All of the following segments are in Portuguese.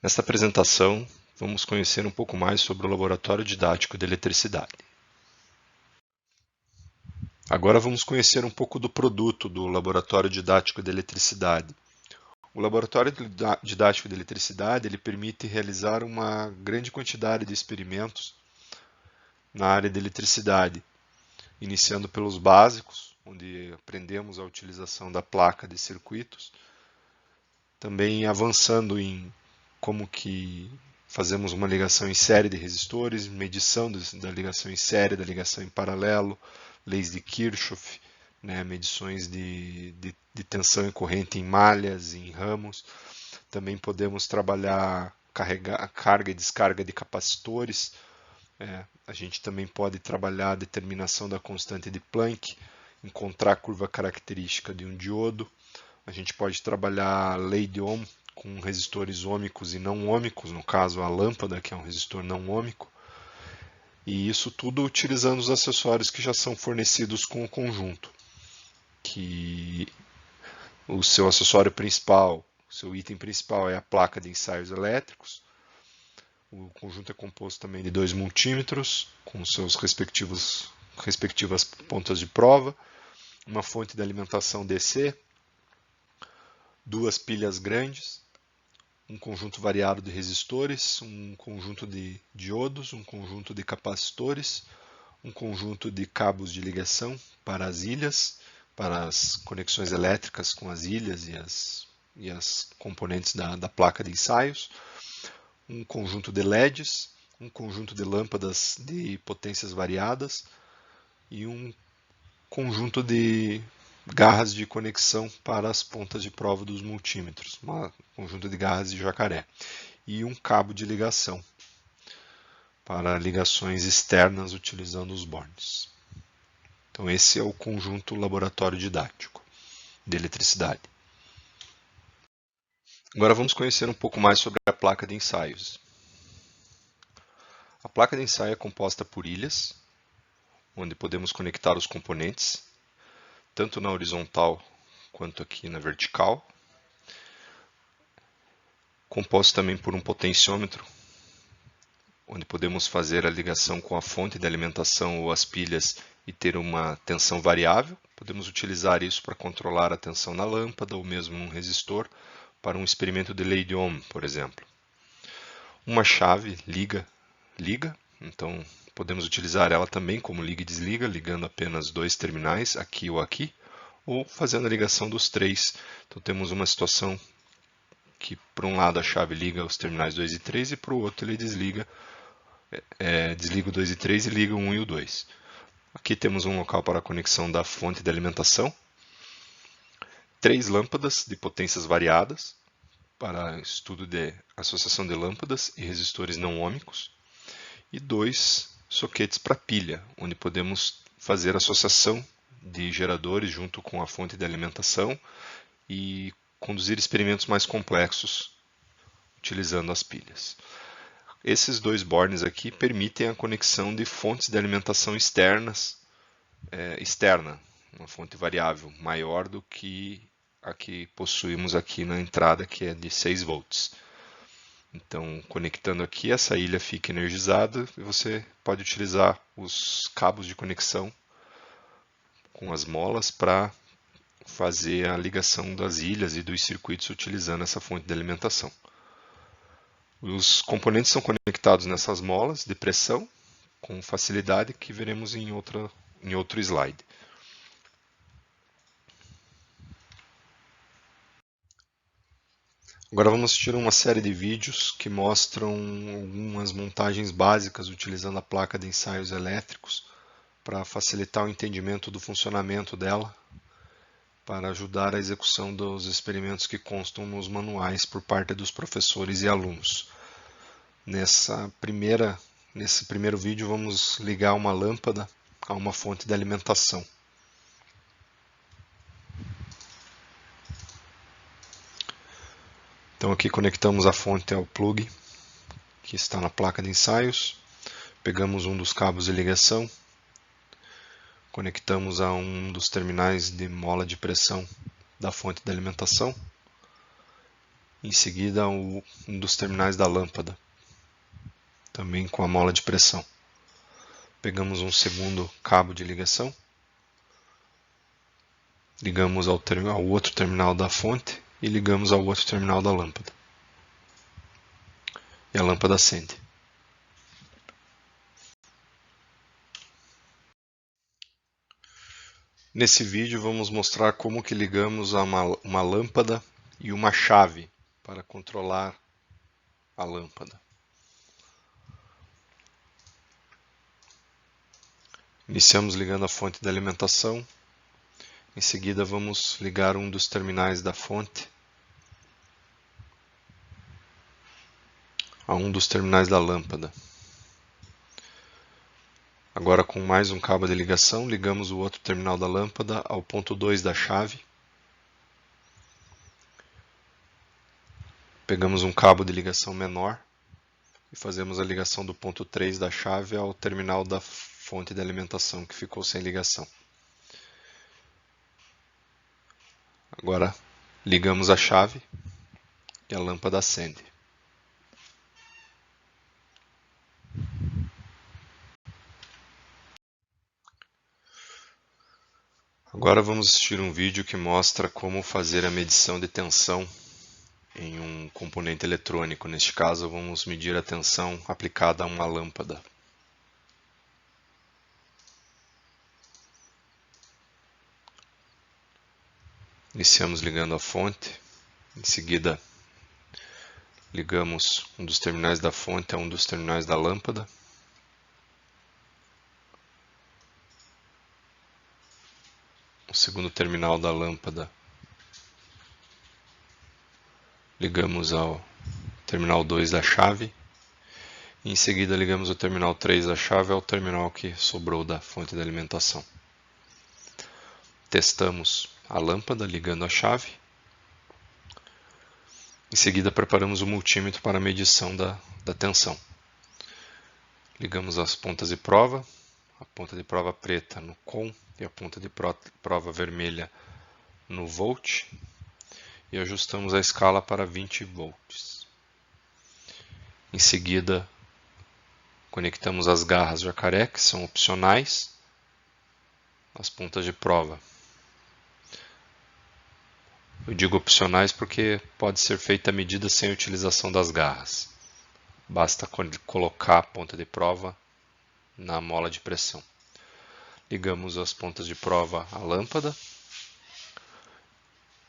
Nesta apresentação, vamos conhecer um pouco mais sobre o Laboratório Didático de Eletricidade. Agora vamos conhecer um pouco do produto do Laboratório Didático de Eletricidade. O Laboratório Didático de Eletricidade ele permite realizar uma grande quantidade de experimentos na área de eletricidade, iniciando pelos básicos, onde aprendemos a utilização da placa de circuitos, também avançando em como que fazemos uma ligação em série de resistores, medição da ligação em série, da ligação em paralelo, leis de Kirchhoff, né, medições de tensão e corrente em malhas, em ramos. Também podemos trabalhar carga e descarga de capacitores. A gente também pode trabalhar a determinação da constante de Planck, encontrar a curva característica de um diodo. A gente pode trabalhar a lei de Ohm com resistores ômicos e não ômicos, no caso a lâmpada, que é um resistor não ômico. E isso tudo utilizando os acessórios que já são fornecidos com o conjunto. Que o seu acessório principal, o seu item principal é a placa de ensaios elétricos. O conjunto é composto também de 2 multímetros, com seus respectivas pontas de prova, uma fonte de alimentação DC, 2 pilhas grandes, um conjunto variado de resistores, um conjunto de diodos, um conjunto de capacitores, um conjunto de cabos de ligação para as ilhas, para as conexões elétricas com as ilhas e as componentes da placa de ensaios, um conjunto de LEDs, um conjunto de lâmpadas de potências variadas e um conjunto de garras de conexão para as pontas de prova dos multímetros, um conjunto de garras de jacaré, e um cabo de ligação para ligações externas utilizando os bornes. Então esse é o conjunto laboratório didático de eletricidade. Agora vamos conhecer um pouco mais sobre a placa de ensaios. A placa de ensaio é composta por ilhas, onde podemos conectar os componentes, tanto na horizontal quanto aqui na vertical. Composto também por um potenciômetro, onde podemos fazer a ligação com a fonte de alimentação ou as pilhas e ter uma tensão variável. Podemos utilizar isso para controlar a tensão na lâmpada ou mesmo num resistor para um experimento de lei de Ohm, por exemplo. Uma chave liga, então podemos utilizar ela também como liga e desliga, ligando apenas 2 terminais, aqui ou aqui, ou fazendo a ligação dos 3. Então temos uma situação que por um lado a chave liga os terminais 2 e 3 e para o outro ele desliga o 2 e 3 e liga o 1 e o 2. Aqui temos um local para a conexão da fonte de alimentação, 3 lâmpadas de potências variadas para estudo de associação de lâmpadas e resistores não ômicos e 2 soquetes para pilha, onde podemos fazer associação de geradores junto com a fonte de alimentação e conduzir experimentos mais complexos utilizando as pilhas. Esses 2 bornes aqui permitem a conexão de fontes de alimentação externa, uma fonte variável maior do que a que possuímos aqui na entrada, que é de 6 volts. Então, conectando aqui, essa ilha fica energizada e você pode utilizar os cabos de conexão com as molas para fazer a ligação das ilhas e dos circuitos utilizando essa fonte de alimentação. Os componentes são conectados nessas molas de pressão com facilidade que veremos em outro slide. Agora vamos assistir uma série de vídeos que mostram algumas montagens básicas utilizando a placa de ensaios elétricos para facilitar o entendimento do funcionamento dela, para ajudar a execução dos experimentos que constam nos manuais por parte dos professores e alunos. Nesse primeiro vídeo vamos ligar uma lâmpada a uma fonte de alimentação. Então aqui conectamos a fonte ao plug que está na placa de ensaios, pegamos um dos cabos de ligação, conectamos a um dos terminais de mola de pressão da fonte de alimentação Em seguida, um dos terminais da lâmpada, também com a mola de pressão. Pegamos um segundo cabo de ligação, ligamos ao outro terminal da fonte e ligamos ao outro terminal da lâmpada. E a lâmpada acende. Nesse vídeo vamos mostrar como que ligamos uma lâmpada e uma chave para controlar a lâmpada. Iniciamos ligando a fonte de alimentação. Em seguida vamos ligar um dos terminais da fonte a um dos terminais da lâmpada. Agora, com mais um cabo de ligação, ligamos o outro terminal da lâmpada ao ponto 2 da chave. Pegamos um cabo de ligação menor e fazemos a ligação do ponto 3 da chave ao terminal da fonte de alimentação que ficou sem ligação. Agora ligamos a chave e a lâmpada acende. Agora vamos assistir um vídeo que mostra como fazer a medição de tensão em um componente eletrônico. Neste caso, vamos medir a tensão aplicada a uma lâmpada. Iniciamos ligando a fonte, em seguida ligamos um dos terminais da fonte a um dos terminais da lâmpada. O segundo terminal da lâmpada ligamos ao terminal 2 da chave. E em seguida ligamos o terminal 3 da chave ao terminal que sobrou da fonte de alimentação. Testamos a lâmpada ligando a chave. Em seguida preparamos o multímetro para a medição da tensão. Ligamos as pontas de prova, a ponta de prova preta no COM e a ponta de prova vermelha no volt, e ajustamos a escala para 20 volts. Em seguida, conectamos as garras jacaré, que são opcionais, às pontas de prova. Eu digo opcionais porque pode ser feita a medida sem a utilização das garras. Basta colocar a ponta de prova na mola de pressão. Ligamos as pontas de prova à lâmpada.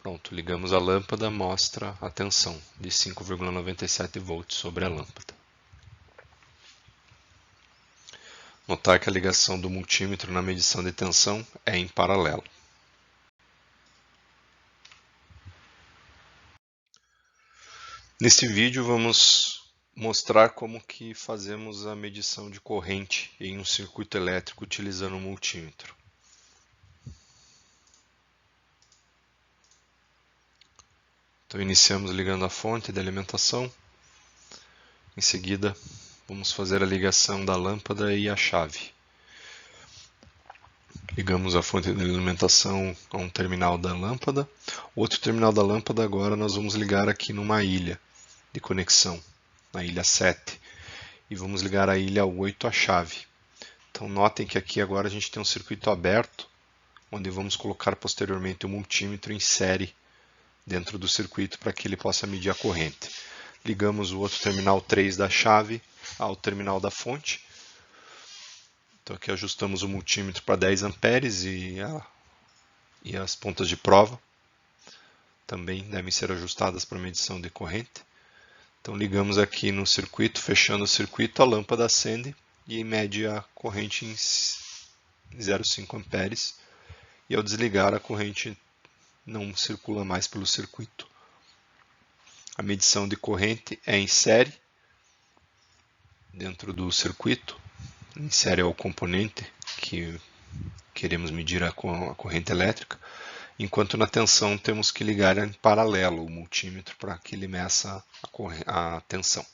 Pronto, ligamos a lâmpada, mostra a tensão de 5,97 volts sobre a lâmpada. Notar que a ligação do multímetro na medição de tensão é em paralelo. Neste vídeo vamos mostrar como que fazemos a medição de corrente em um circuito elétrico utilizando o multímetro. Então iniciamos ligando a fonte de alimentação. Em seguida vamos fazer a ligação da lâmpada e a chave. Ligamos a fonte de alimentação a um terminal da lâmpada. O outro terminal da lâmpada agora nós vamos ligar aqui numa ilha de conexão, na ilha 7. E vamos ligar a ilha 8 à chave. Então notem que aqui agora a gente tem um circuito aberto, onde vamos colocar posteriormente o multímetro em série dentro do circuito para que ele possa medir a corrente. Ligamos o outro terminal 3 da chave ao terminal da fonte. Então aqui ajustamos o multímetro para 10 amperes e as pontas de prova também devem ser ajustadas para medição de corrente. Então ligamos aqui no circuito, fechando o circuito, a lâmpada acende e mede a corrente em 0,5 amperes. E ao desligar, a corrente não circula mais pelo circuito. A medição de corrente é em série, dentro do circuito. Em série é o componente que queremos medir a corrente elétrica, enquanto na tensão temos que ligar em paralelo o multímetro para que ele meça a tensão.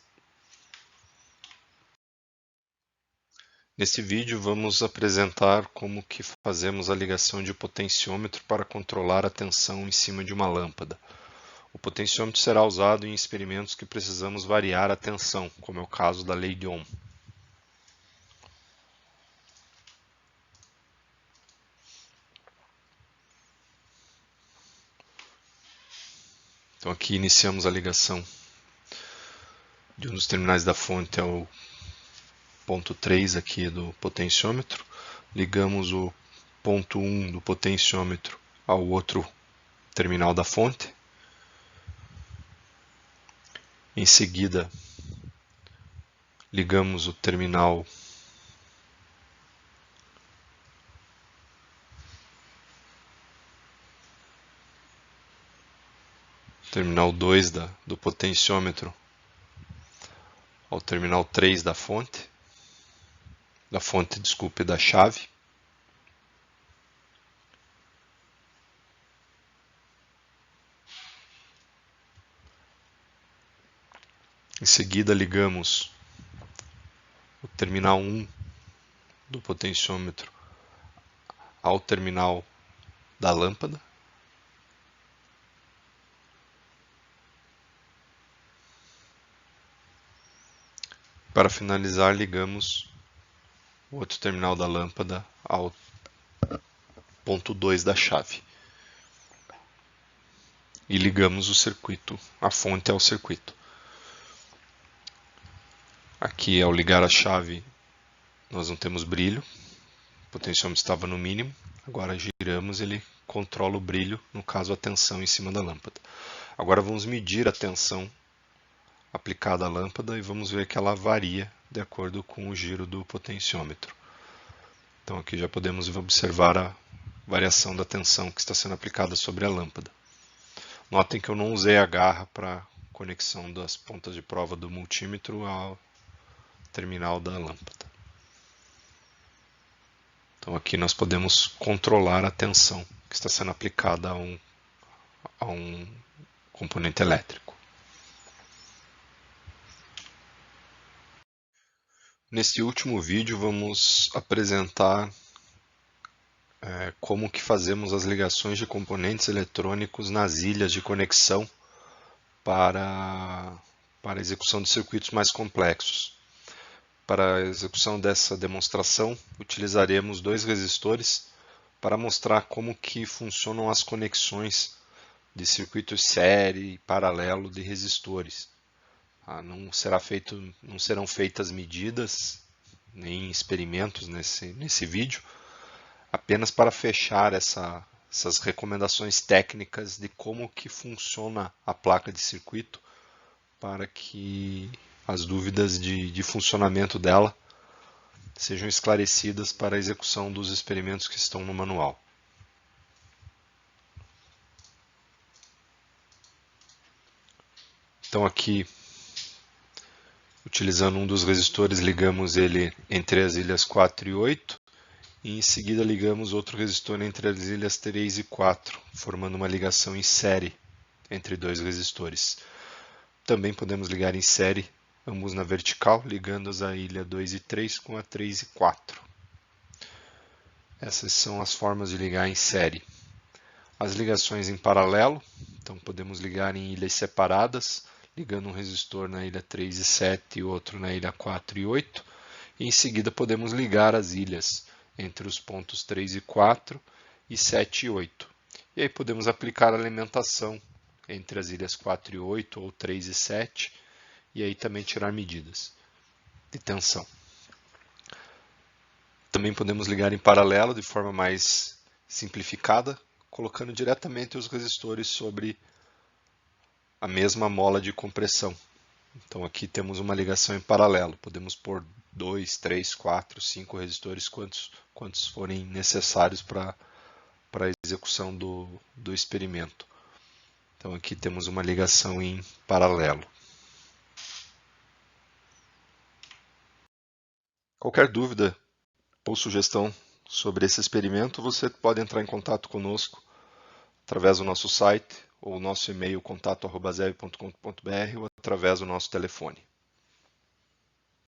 Neste vídeo vamos apresentar como que fazemos a ligação de potenciômetro para controlar a tensão em cima de uma lâmpada. O potenciômetro será usado em experimentos que precisamos variar a tensão, como é o caso da lei de Ohm. Então aqui iniciamos a ligação de um dos terminais da fonte ao ponto 3 aqui do potenciômetro. Ligamos o ponto 1 do potenciômetro ao outro terminal da fonte. Em seguida, ligamos o terminal terminal 2 do potenciômetro ao terminal 3 da fonte, da chave. Em seguida, ligamos o terminal 1 do potenciômetro ao terminal da lâmpada. Para finalizar, ligamos o outro terminal da lâmpada ao ponto 2 da chave. E ligamos o circuito, a fonte ao circuito. Aqui, ao ligar a chave, nós não temos brilho. O potenciômetro estava no mínimo. Agora giramos, ele controla o brilho, no caso a tensão em cima da lâmpada. Agora vamos medir a tensão aplicada à lâmpada e vamos ver que ela varia de acordo com o giro do potenciômetro. Então aqui já podemos observar a variação da tensão que está sendo aplicada sobre a lâmpada. Notem que eu não usei a garra para conexão das pontas de prova do multímetro ao terminal da lâmpada. Então aqui nós podemos controlar a tensão que está sendo aplicada a um componente elétrico. Neste último vídeo vamos apresentar como que fazemos as ligações de componentes eletrônicos nas ilhas de conexão para a execução de circuitos mais complexos. Para a execução dessa demonstração, utilizaremos dois resistores para mostrar como que funcionam as conexões de circuitos série e paralelo de resistores. Não serão feitas medidas nem experimentos nesse vídeo, apenas para fechar essas recomendações técnicas de como que funciona a placa de circuito, para que as dúvidas de funcionamento dela sejam esclarecidas para a execução dos experimentos que estão no manual. Então aqui, utilizando um dos resistores, ligamos ele entre as ilhas 4 e 8, e em seguida ligamos outro resistor entre as ilhas 3 e 4, formando uma ligação em série entre dois resistores. Também podemos ligar em série, ambos na vertical, ligando-os à ilha 2 e 3 com a 3 e 4. Essas são as formas de ligar em série. As ligações em paralelo, então podemos ligar em ilhas separadas, ligando um resistor na ilha 3 e 7 e outro na ilha 4 e 8. E em seguida podemos ligar as ilhas entre os pontos 3 e 4 e 7 e 8. E aí podemos aplicar a alimentação entre as ilhas 4 e 8 ou 3 e 7, e aí também tirar medidas de tensão. Também podemos ligar em paralelo de forma mais simplificada, colocando diretamente os resistores sobre a mesma mola de compressão. Então aqui temos uma ligação em paralelo, podemos pôr 2, 3, 4, 5 resistores, quantos forem necessários para a execução do experimento. Então aqui temos uma ligação em paralelo. Qualquer dúvida ou sugestão sobre esse experimento, você pode entrar em contato conosco através do nosso site ou nosso e-mail contato@zev.com.br ou através do nosso telefone.